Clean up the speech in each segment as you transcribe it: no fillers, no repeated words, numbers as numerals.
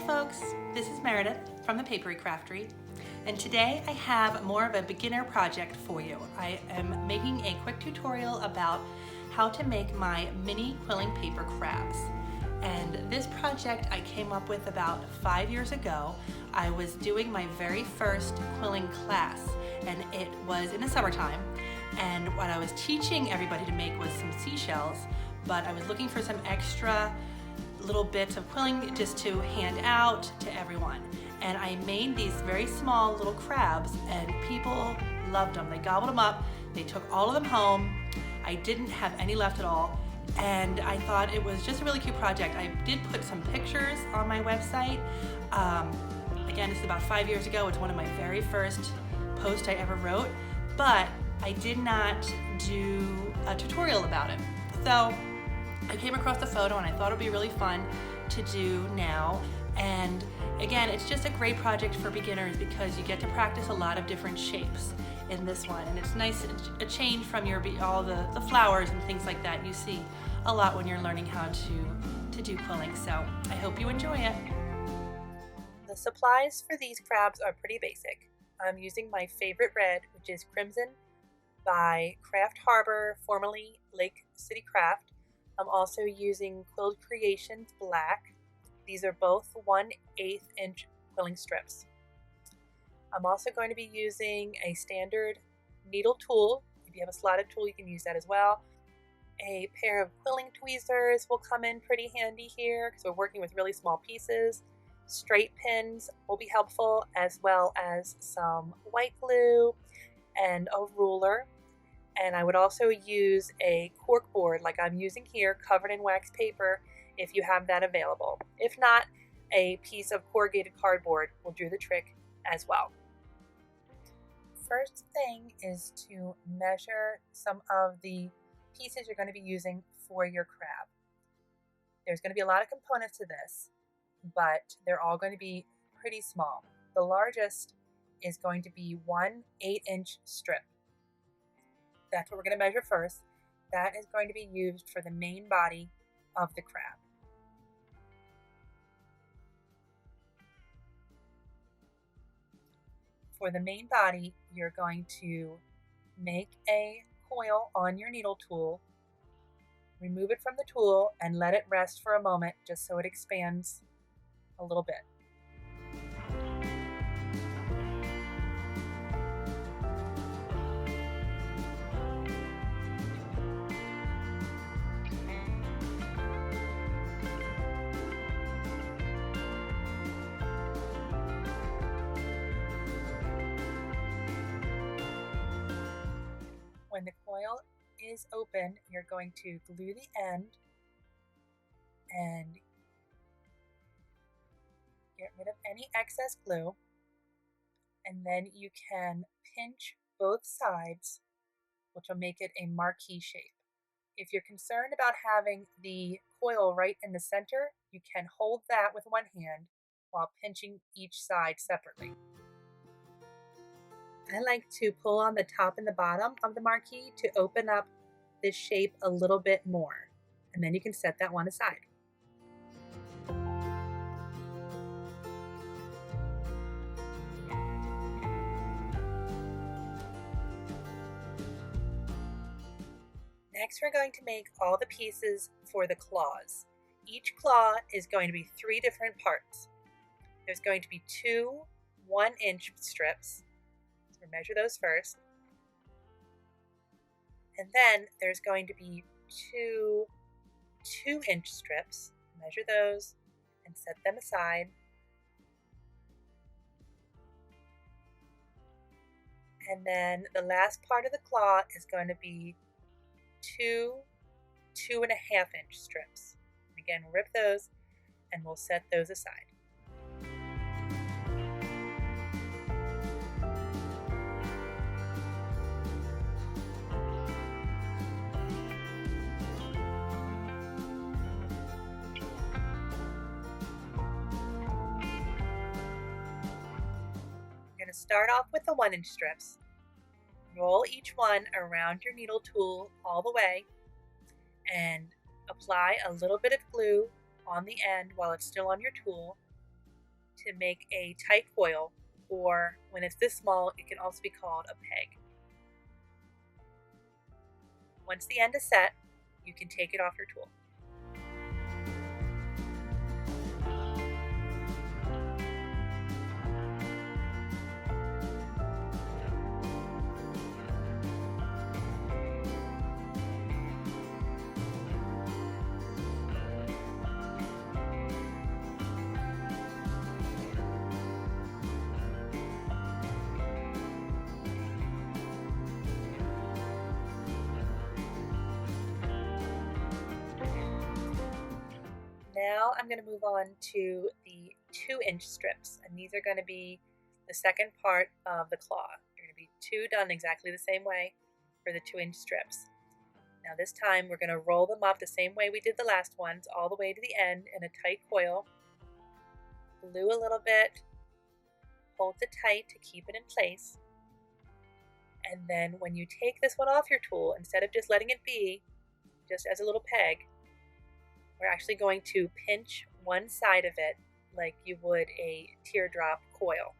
folks, this is Meredith from the Papercraft, and today I have more of a beginner project for you. I am making a quick tutorial about how to make my mini quilling paper crabs. And this project I came up with about 5 years ago. I was doing my very first quilling class, and it was in the summertime, and what I was teaching everybody to make was some seashells, but I was looking for some extra little bits of quilling just to hand out to everyone. And I made these very small little crabs, and people loved them. They gobbled them up. They took all of them home. I didn't have any left at all, and I thought it was just a really cute project. I did put some pictures on my website. Again, this is about 5 years ago. It's one of my very first posts I ever wrote, but I did not do a tutorial about it. So I came across the photo and I thought it would be really fun to do now. And again, it's just a great project for beginners because you get to practice a lot of different shapes in this one. And it's nice, a change from all the flowers and things like that you see a lot when you're learning how to do quilling. So I hope you enjoy it. The supplies for these crabs are pretty basic. I'm using my favorite red, which is Crimson by Craft Harbor, formerly Lake City Craft. I'm also using Quilled Creations Black. These are both 1/8 inch quilling strips. I'm also going to be using a standard needle tool. If you have a slotted tool, you can use that as well. A pair of quilling tweezers will come in pretty handy here because we're working with really small pieces. Straight pins will be helpful, as well as some white glue and a ruler. And I would also use a cork board like I'm using here, covered in wax paper, if you have that available. If not, a piece of corrugated cardboard will do the trick as well. First thing is to measure some of the pieces you're going to be using for your crab. There's going to be a lot of components to this, but they're all going to be pretty small. The largest is going to be 1/8 inch strip. That's what we're going to measure first. That is going to be used for the main body of the crab. For the main body, you're going to make a coil on your needle tool, remove it from the tool, and let it rest for a moment just so it expands a little bit. When the coil is open, you're going to glue the end and get rid of any excess glue, and then you can pinch both sides, which will make it a marquee shape. If you're concerned about having the coil right in the center, you can hold that with one hand while pinching each side separately. I like to pull on the top and the bottom of the marquee to open up this shape a little bit more, and then you can set that one aside. Next, we're going to make all the pieces for the claws. Each claw is going to be 3 different parts. There's going to be 2 1-inch strips. Measure those first, and then there's going to be 2 2-inch strips. Measure those and set them aside, and then the last part of the claw is going to be 2 2.5-inch strips. Again, rip those and we'll set those aside. Start off with the 1-inch strips. Roll each one around your needle tool all the way and apply a little bit of glue on the end while it's still on your tool. to make a tight coil, or when it's this small, it can also be called a peg. Once the end is set, you can take it off your tool. Now I'm going to move on to the 2-inch strips, and these are going to be the second part of the claw. They're going to be two done exactly the same way for the 2-inch strips. Now this time we're going to roll them up the same way we did the last ones, all the way to the end in a tight coil. Glue a little bit, hold it tight to keep it in place. And then when you take this one off your tool, instead of just letting it be just as a little peg, we're actually going to pinch one side of it like you would a teardrop coil.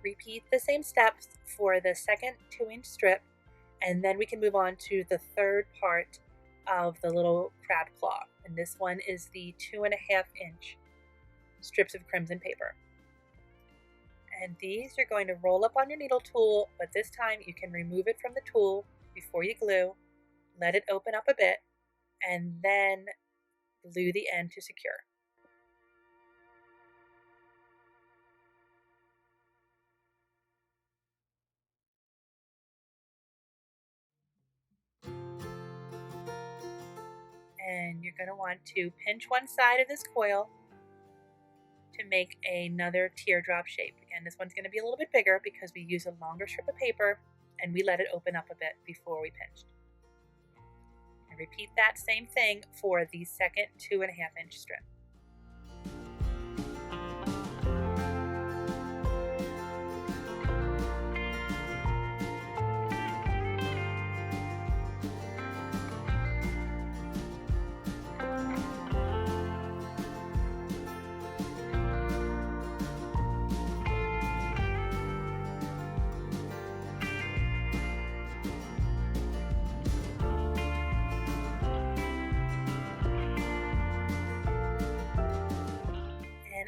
Repeat the same steps for the second 2-inch strip, and then we can move on to the third part of the little crab claw, and this one is the 2.5-inch strips of crimson paper. And these you're going to roll up on your needle tool, but this time you can remove it from the tool before you glue, let it open up a bit, and then glue the end to secure. And you're going to want to pinch one side of this coil to make another teardrop shape. Again, this one's going to be a little bit bigger because we use a longer strip of paper and we let it open up a bit before we pinched. And repeat that same thing for the second 2.5-inch strip.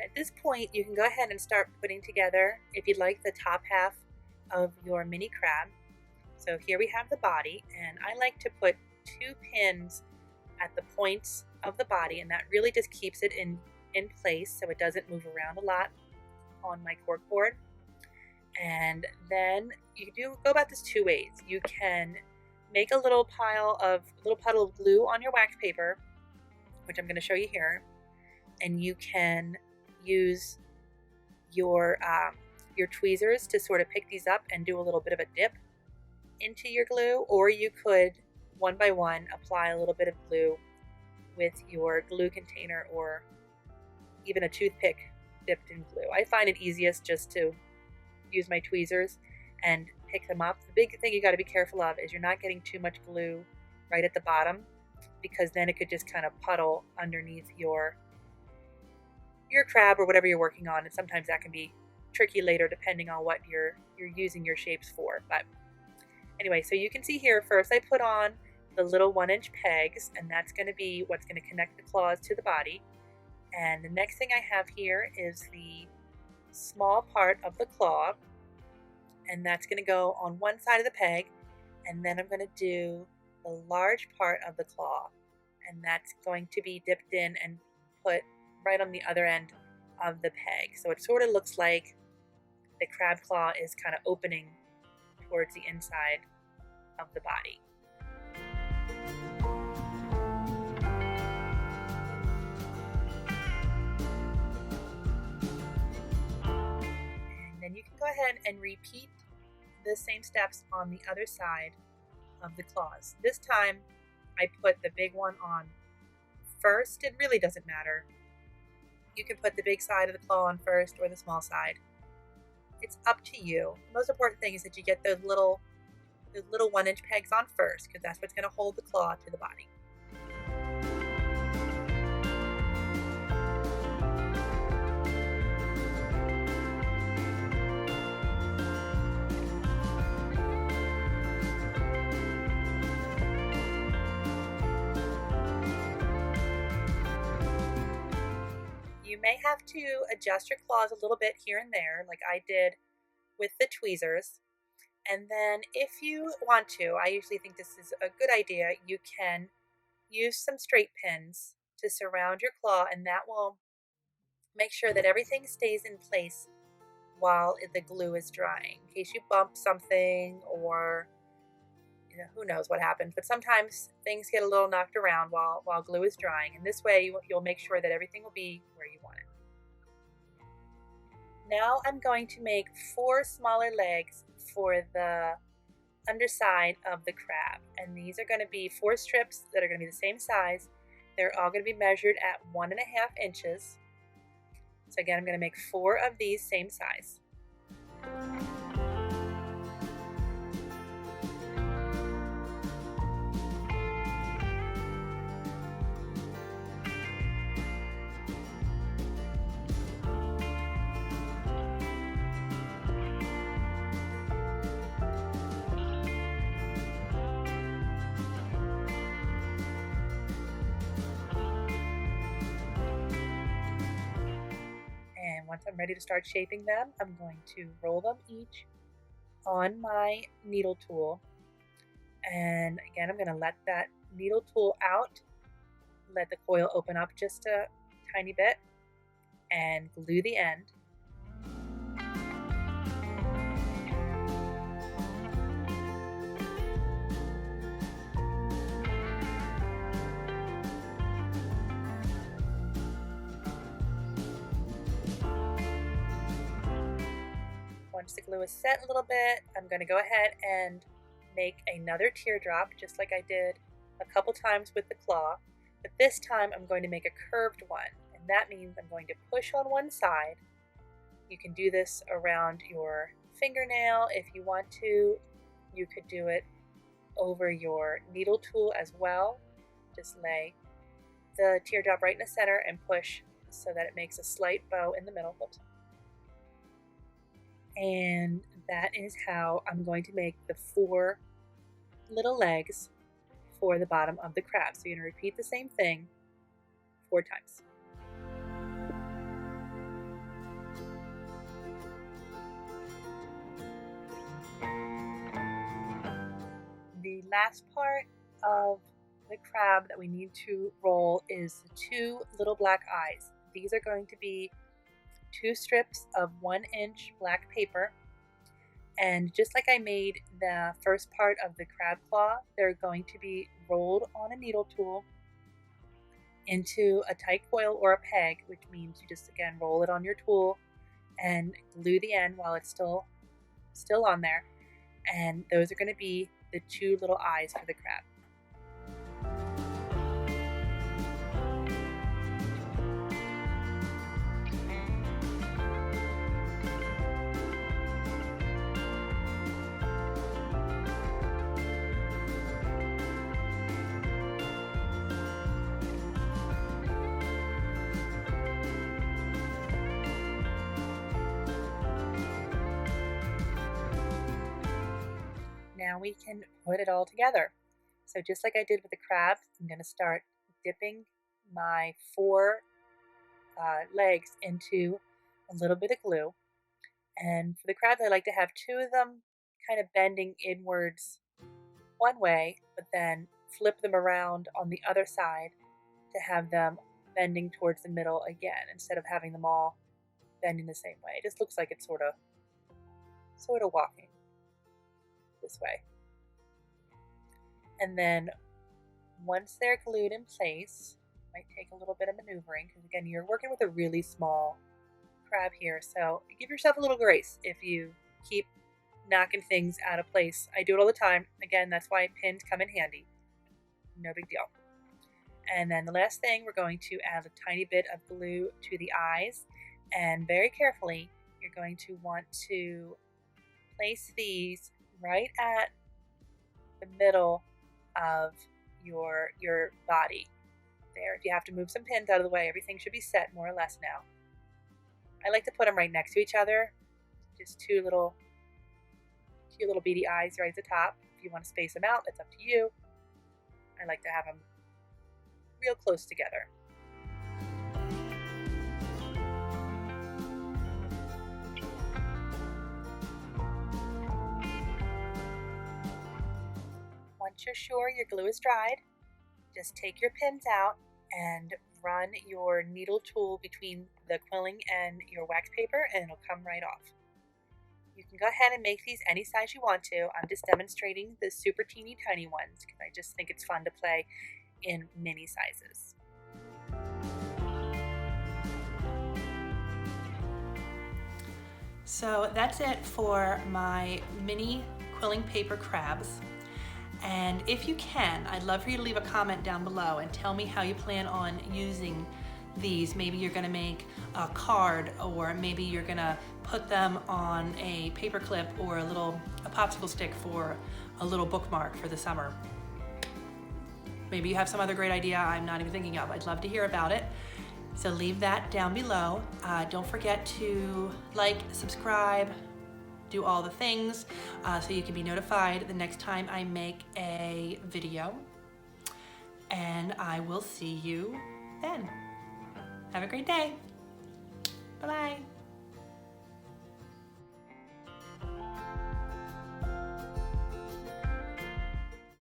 At this point, you can go ahead and start putting together, if you'd like, the top half of your mini crab. So here we have the body, and I like to put 2 pins at the points of the body, and that really just keeps it in place so it doesn't move around a lot on my cork board. And then you can go about this 2 ways. You can make a little puddle of glue on your wax paper, which I'm going to show you here, and you can use your tweezers to sort of pick these up and do a little bit of a dip into your glue, or you could one by one apply a little bit of glue with your glue container or even a toothpick dipped in glue. I find it easiest just to use my tweezers and pick them up. The big thing you got to be careful of is you're not getting too much glue right at the bottom, because then it could just kind of puddle underneath your crab or whatever you're working on, and sometimes that can be tricky later depending on what you're using your shapes for. But anyway, so you can see here, first I put on the little 1-inch pegs, and that's going to be what's going to connect the claws to the body. And the next thing I have here is the small part of the claw, and that's going to go on one side of the peg, and then I'm going to do the large part of the claw, and that's going to be dipped in and put right on the other end of the peg. So it sort of looks like the crab claw is kind of opening towards the inside of the body. And then you can go ahead and repeat the same steps on the other side of the claws. This time I put the big one on first. It really doesn't matter. You can put the big side of the claw on first or the small side. It's up to you. The most important thing is that you get those little 1-inch pegs on first, because that's what's going to hold the claw to the body. You may have to adjust your claws a little bit here and there, like I did with the tweezers. And then if you want to, I usually think this is a good idea, you can use some straight pins to surround your claw, and that will make sure that everything stays in place while the glue is drying. In case you bump something, or who knows what happens, but sometimes things get a little knocked around while glue is drying, and this way you'll make sure that everything will be where you want it. Now I'm going to make 4 smaller legs for the underside of the crab, and these are going to be 4 strips that are going to be the same size. They're all going to be measured at 1.5 inches. So again, I'm going to make 4 of these same size. And once I'm ready to start shaping them, I'm going to roll them each on my needle tool. And again, I'm going to let that needle tool out, let the coil open up just a tiny bit, and glue the end. Once the glue is set a little bit, I'm going to go ahead and make another teardrop, just like I did a couple times with the claw, but this time I'm going to make a curved one, and that means I'm going to push on one side. You can do this around your fingernail if you want to. You could do it over your needle tool as well. Just lay the teardrop right in the center and push so that it makes a slight bow in the middle. Oops. And that is how I'm going to make the 4 little legs for the bottom of the crab. So you're going to repeat the same thing 4 times. The last part of the crab that we need to roll is the 2 little black eyes. These are going to be 2 strips of 1-inch black paper, and just like I made the first part of the crab claw, they're going to be rolled on a needle tool into a tight coil or a peg, which means you just again roll it on your tool and glue the end while it's still on there, and those are going to be the 2 little eyes for the crab. Now we can put it all together. So just like I did with the crabs, I'm going to start dipping my 4 legs into a little bit of glue. And for the crabs, I like to have 2 of them kind of bending inwards one way, but then flip them around on the other side to have them bending towards the middle again, instead of having them all bending the same way. It just looks like it's sort of walking this way. And then once they're glued in place, it might take a little bit of maneuvering, because again, you're working with a really small crab here, so give yourself a little grace if you keep knocking things out of place. I do it all the time. Again, that's why pins come in handy. No big deal. And then the last thing, we're going to add a tiny bit of glue to the eyes, and very carefully you're going to want to place these right at the middle of your body there. If you have to move some pins out of the way, everything should be set more or less now. I like to put them right next to each other, just two little beady eyes right at the top. If you want to space them out, that's up to you. I like to have them real close together. Once you're sure your glue is dried, just take your pins out and run your needle tool between the quilling and your wax paper, and it'll come right off. You can go ahead and make these any size you want to. I'm just demonstrating the super teeny tiny ones because I just think it's fun to play in mini sizes. So that's it for my mini quilling paper crabs. And if you can, I'd love for you to leave a comment down below and tell me how you plan on using these. Maybe you're gonna make a card, or maybe you're gonna put them on a paper clip or a popsicle stick for a little bookmark for the summer. Maybe you have some other great idea I'm not even thinking of. I'd love to hear about it. So leave that down below. Don't forget to like, subscribe, do all the things so you can be notified the next time I make a video. And I will see you then. Have a great day. Bye-bye.